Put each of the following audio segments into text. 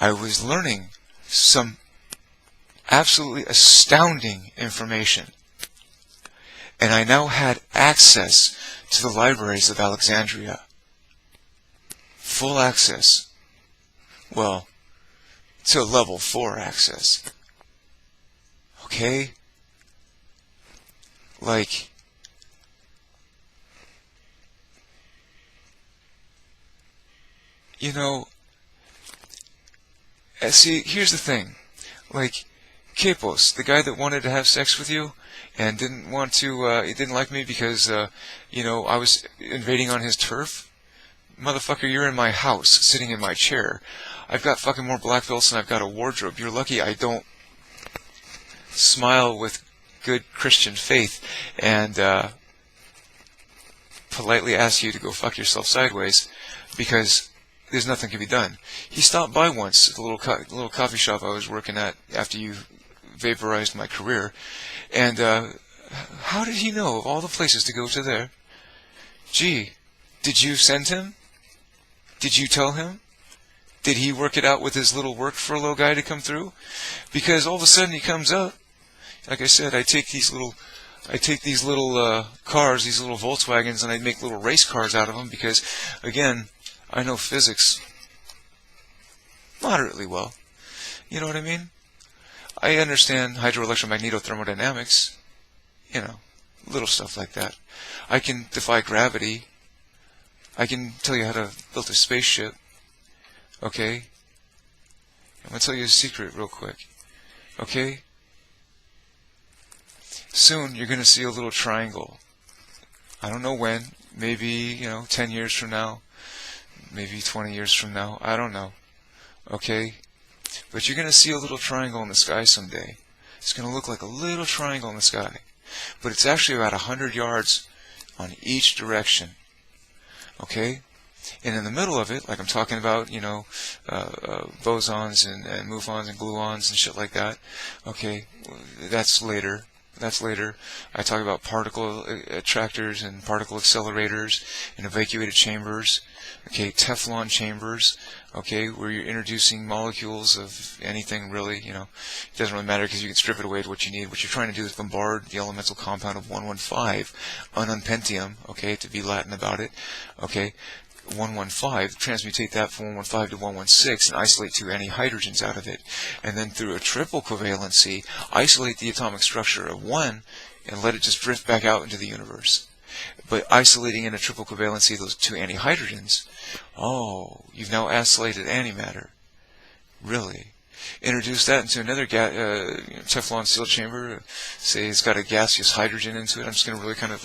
I was learning some absolutely astounding information. And I now had access to the libraries of Alexandria. Full access. Well, to level 4 access. Okay? Like, you know, see, here's the thing. Like, Capos, the guy that wanted to have sex with you and didn't want to, he didn't like me because, you know, I was invading on his turf. Motherfucker, you're in my house, sitting in my chair. I've got fucking more black belts than I've got a wardrobe. You're lucky I don't smile with good Christian faith and politely ask you to go fuck yourself sideways because there's nothing can be done. He stopped by once at the little coffee shop I was working at after you vaporized my career, and how did he know of all the places to go to there? Gee, did you send him? Did you tell him? Did he work it out with his little work furlough guy to come through? Because all of a sudden he comes up. Like I said, I take these little cars, these little Volkswagens, and I make little race cars out of them because, again, I know physics moderately well. You know what I mean? I understand hydroelectromagnetothermodynamics. You know, little stuff like that. I can defy gravity. I can tell you how to build a spaceship. Okay? I'm going to tell you a secret real quick. Okay? Soon you're going to see a little triangle. I don't know when. Maybe, 10 years from now. Maybe 20 years from now. I don't know. Okay? But you're going to see a little triangle in the sky someday. It's going to look like a little triangle in the sky. But it's actually about 100 yards on each direction. Okay? And in the middle of it, like I'm talking about, bosons and muons and gluons and shit like that. Okay? That's later. I talk about particle attractors and particle accelerators and evacuated chambers. Okay, Teflon chambers. Okay, where you're introducing molecules of anything really. It doesn't really matter because you can strip it away to what you need. What you're trying to do is bombard the elemental compound of 115, ununpentium. Okay, to be Latin about it. Okay. 115, transmutate that from 115 to 116 and isolate 2 antihydrogens out of it. And then through a triple covalency, isolate the atomic structure of 1 and let it just drift back out into the universe. But isolating in a triple covalency those 2 antihydrogens, you've now isolated antimatter. Really? Introduce that into another Teflon steel chamber, say it's got a gaseous hydrogen into it. I'm just going to really kind of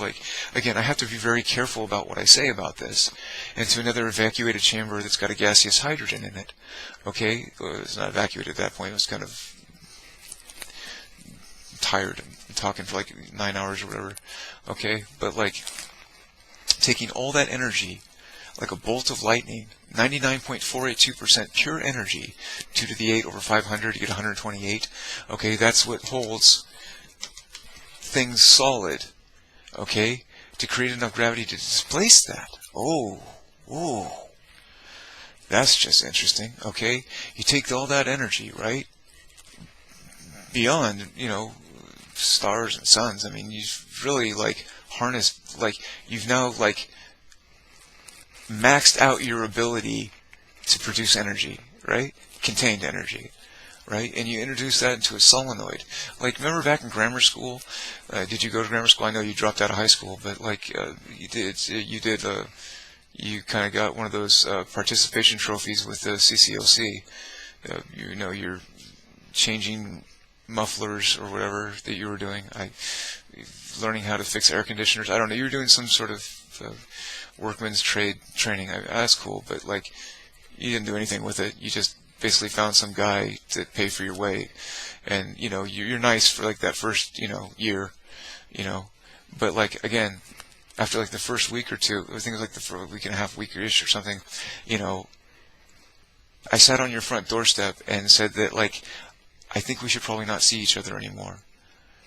again, I have to be very careful about what I say about this. Into another evacuated chamber that's got a gaseous hydrogen in it. Okay? It's not evacuated at that point. It was kind of tired and talking for 9 hours or whatever. Okay? But taking all that energy like a bolt of lightning, 99.482% pure energy, 2 to the 8 over 500, you get 128. Okay, that's what holds things solid, okay, to create enough gravity to displace that. That's just interesting, okay? You take all that energy, right, beyond, stars and suns. I mean, you've really, harnessed, you've now, maxed out your ability to produce energy, right? Contained energy, right? And you introduce that into a solenoid. Remember back in grammar school? Did you go to grammar school? I know you dropped out of high school, but you kind of got one of those participation trophies with the CCOC. You're changing mufflers or whatever that you were doing. Learning how to fix air conditioners. I don't know. You were doing some sort of workman's trade training. That's cool, but you didn't do anything with it. You just basically found some guy to pay for your way, and you're nice for that first year, but again, after the first week or two, I think it was the first week and a half, week-ish or something, I sat on your front doorstep and said that I think we should probably not see each other anymore.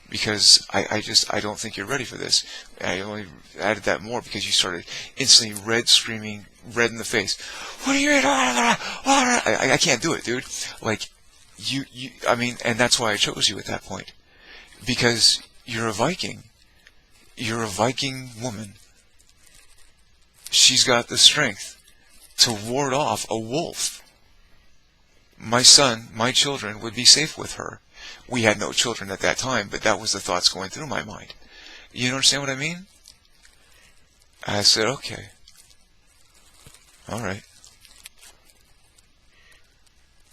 Because I don't think you're ready for this. I only added that more because you started instantly screaming red in the face. What are you doing? What all right, I can't do it, dude. Like, I mean, and that's why I chose you at that point. Because you're a Viking. You're a Viking woman. She's got the strength to ward off a wolf. My son, my children would be safe with her. We had no children at that time, but that was the thoughts going through my mind. You understand what I mean? I said, okay. All right.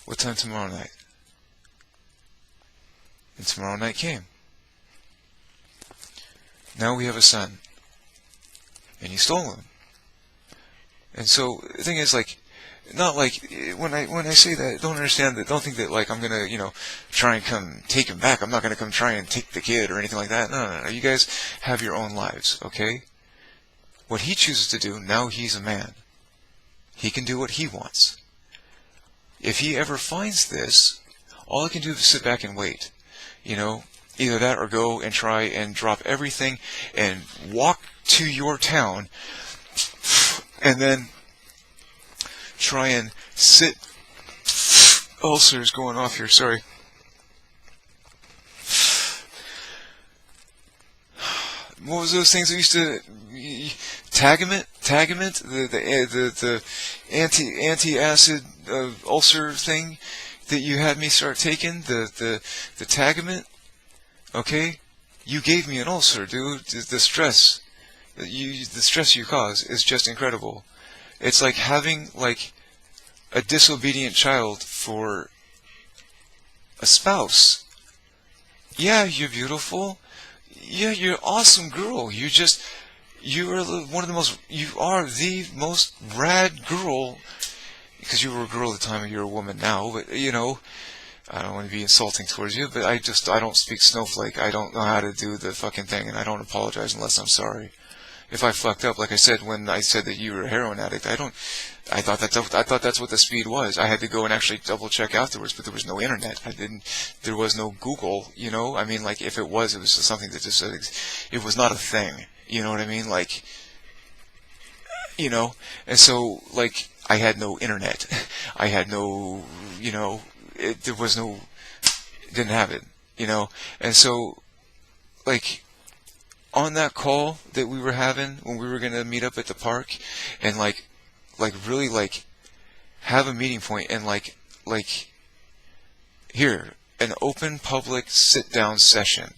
What time tomorrow night? And tomorrow night came. Now we have a son. And you stole him. And so the thing is, like, not like when I say that, don't understand that. Don't think that like I'm gonna try and come take him back. I'm not gonna come try and take the kid or anything like that. No. You guys have your own lives, okay? What he chooses to do, now he's a man. He can do what he wants. If he ever finds this, all I can do is sit back and wait. Either that or go and try and drop everything and walk to your town and then try and sit. Ulcers going off here, sorry. What was those things that used to Tagament, the anti-acid ulcer thing that you had me start taking, the Tagament? Okay, you gave me an ulcer, dude. The stress you cause is just incredible. It's like having like a disobedient child for a spouse. Yeah, you're beautiful. Yeah, you're an awesome girl. You are the most rad girl, because you were a girl at the time and you're a woman now, but I don't want to be insulting towards you, but I don't speak snowflake. I don't know how to do the fucking thing, and I don't apologize unless I'm sorry. If I fucked up, like I said when I said that you were a heroin addict, I thought that's what the speed was. I had to go and actually double check afterwards, but there was no internet. There was no Google, I mean, like, if it was just something that just it was not a thing. You know what I mean? Like, and so, like, I had no internet. I had no, there was no, didn't have it, and so, like, on that call that we were having when we were going to meet up at the park and like really like have a meeting point and like here, an open public sit down session,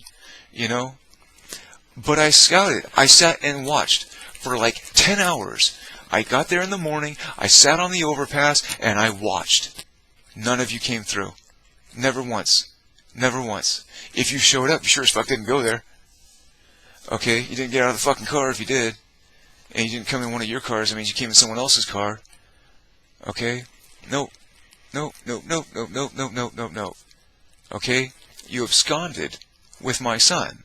but I scouted. I sat and watched for like 10 hours. I got there in the morning, I sat on the overpass and I watched. None of you came through. Never once. Never once. If you showed up, you sure as fuck didn't go there. Okay, you didn't get out of the fucking car if you did. And you didn't come in one of your cars, that means you came in someone else's car. Okay? Nope. Nope. Okay? You absconded with my son.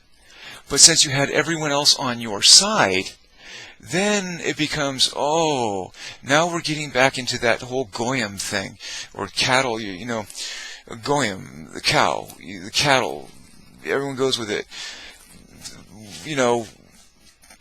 But since you had everyone else on your side, then it becomes, now we're getting back into that whole goyim thing. Or cattle, goyim, the cow, the cattle, everyone goes with it.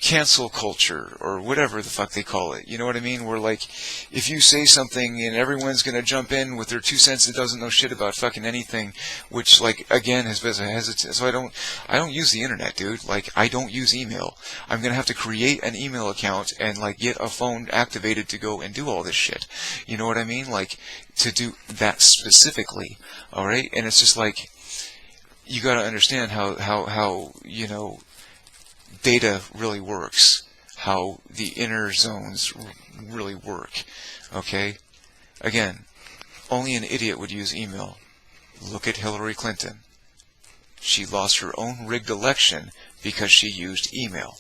Cancel culture or whatever the fuck they call it. You know what I mean? Where like, if you say something and everyone's gonna jump in with their 2 cents that doesn't know shit about fucking anything, which like again has been hesitant. So I don't use the internet, dude. Like I don't use email. I'm gonna have to create an email account and like get a phone activated to go and do all this shit. You know what I mean? Like to do that specifically. All right, and it's just like you got to understand how data really works, how the inner zones really work, okay? Again, only an idiot would use email. Look at Hillary Clinton. She lost her own rigged election because she used email.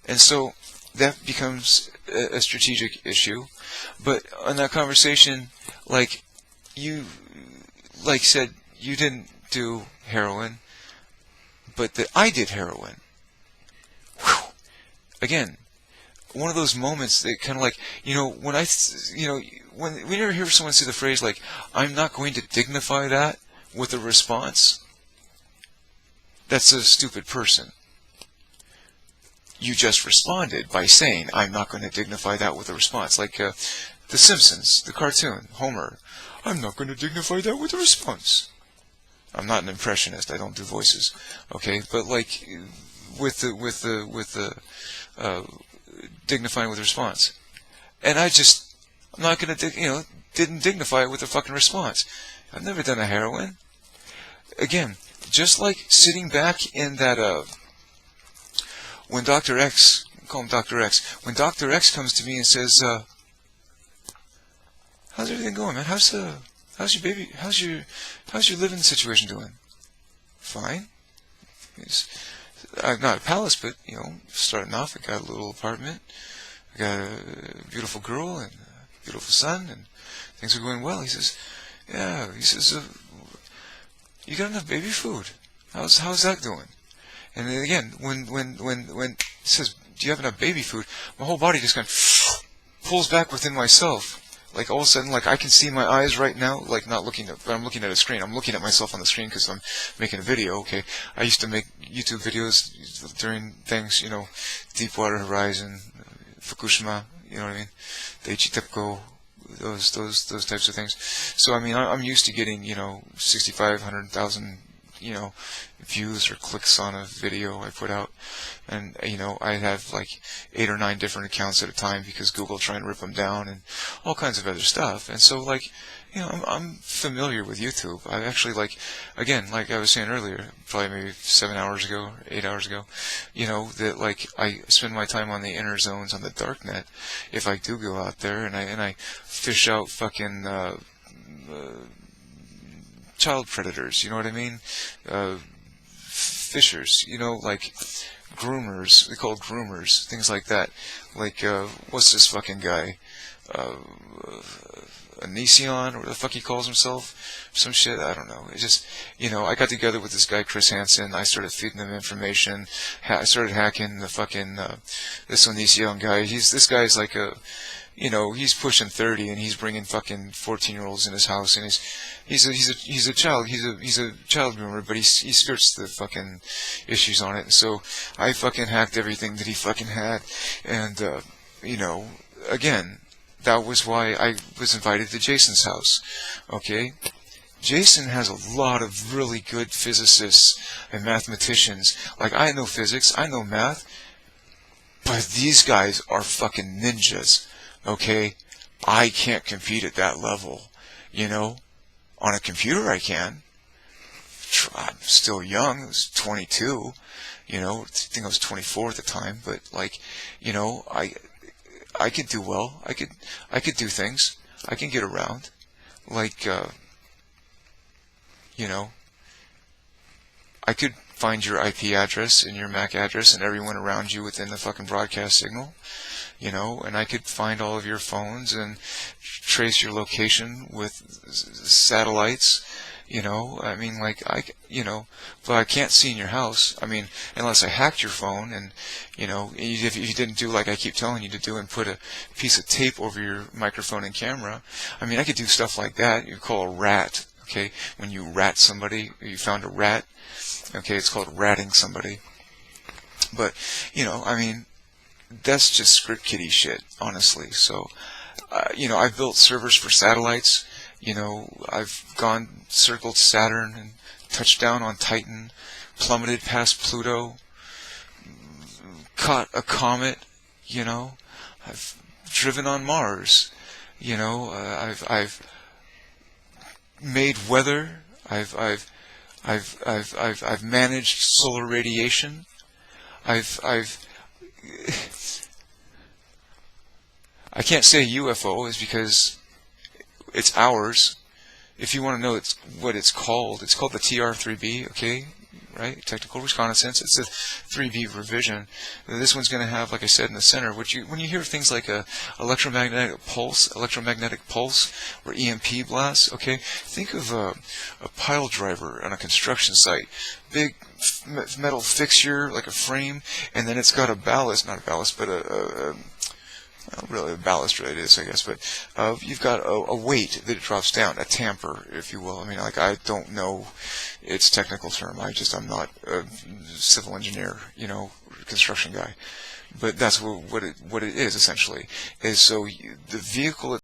And so that becomes a strategic issue. But on that conversation, like, you said, you didn't do heroin, but that I did heroin. Whew. Again, one of those moments that kind of like, when we never hear someone say the phrase like, I'm not going to dignify that with a response, that's a stupid person. You just responded by saying, I'm not going to dignify that with a response. Like, The Simpsons, the cartoon, Homer. I'm not going to dignify that with a response. I'm not an impressionist. I don't do voices. Okay, but like with the dignifying with response, and I'm not going to didn't dignify it with a fucking response. I've never done a heroin. Again, just like sitting back in that when Dr. X, call him Dr. X, when Dr. X comes to me and says, how's everything going, man? How's your baby? How's your living situation doing? Fine. I'm not a palace, but starting off, I got a little apartment. I got a beautiful girl and a beautiful son, and things are going well. He says, yeah. He says, you got enough baby food? How's that doing? And then again, when it says, do you have enough baby food? My whole body just kind of pulls back within myself. Like all of a sudden, like I can see my eyes right now, like not looking at, but I'm looking at a screen. I'm looking at myself on the screen because I'm making a video. Okay, I used to make YouTube videos during things, Deepwater Horizon, Fukushima. You know what I mean? Daiichi Tepco, those types of things. So I mean, I'm used to getting 6,500,000 views or clicks on a video I put out, and I have like 8 or 9 different accounts at a time because Google trying to rip them down and all kinds of other stuff. And so like I'm familiar with YouTube. I actually like I was saying earlier, probably maybe 7 hours ago, 8 hours ago, that like I spend my time on the inner zones on the dark net if I do go out there and I fish out fucking child predators, you know what I mean? Fishers, like groomers, they call groomers, things like that. Like, what's this fucking guy? Onision, or what the fuck he calls himself? Some shit, I don't know. It just, I got together with this guy, Chris Hansen. I started feeding him information. I started hacking the fucking, this Onision guy. This guy's like he's pushing 30 and he's bringing fucking 14-year-olds in his house, and he's a child groomer, but he skirts the fucking issues on it. And so I fucking hacked everything that he fucking had, and again, that was why I was invited to Jason's house. Okay, Jason has a lot of really good physicists and mathematicians. Like, I know physics, I know math, but these guys are fucking ninjas. Okay, I can't compete at that level, On a computer I can. I'm still young. I was 22, I think I was 24 at the time. But like, I could do well. I could do things. I can get around. Like, I could find your IP address and your MAC address and everyone around you within the fucking broadcast signal. And I could find all of your phones and trace your location with satellites, I mean, like, but I can't see in your house, I mean, unless I hacked your phone and, if you didn't do like I keep telling you to do and put a piece of tape over your microphone and camera, I mean, I could do stuff like that. You call a rat, okay, when you rat somebody, you found a rat, okay, it's called ratting somebody, but, I mean, that's just script kiddie shit, honestly. So, I've built servers for satellites. I've circled Saturn and touched down on Titan, plummeted past Pluto, caught a comet. I've driven on Mars. I've made weather. I've managed solar radiation. I can't say UFO is because it's ours. If you want to know what it's called the TR-3B, okay, right? Technical reconnaissance. It's a 3B revision. This one's going to have, like I said, in the center. When you hear things like a electromagnetic pulse, or EMP blasts, okay, think of a pile driver on a construction site. Big metal fixture, like a frame, and then it's got a ballast, not a ballast, but well, really a ballast it is, I guess, but you've got a weight that it drops down, a tamper, if you will. I mean, like, I don't know its technical term. I'm not a civil engineer, construction guy. But that's what it is, essentially. Is so the vehicle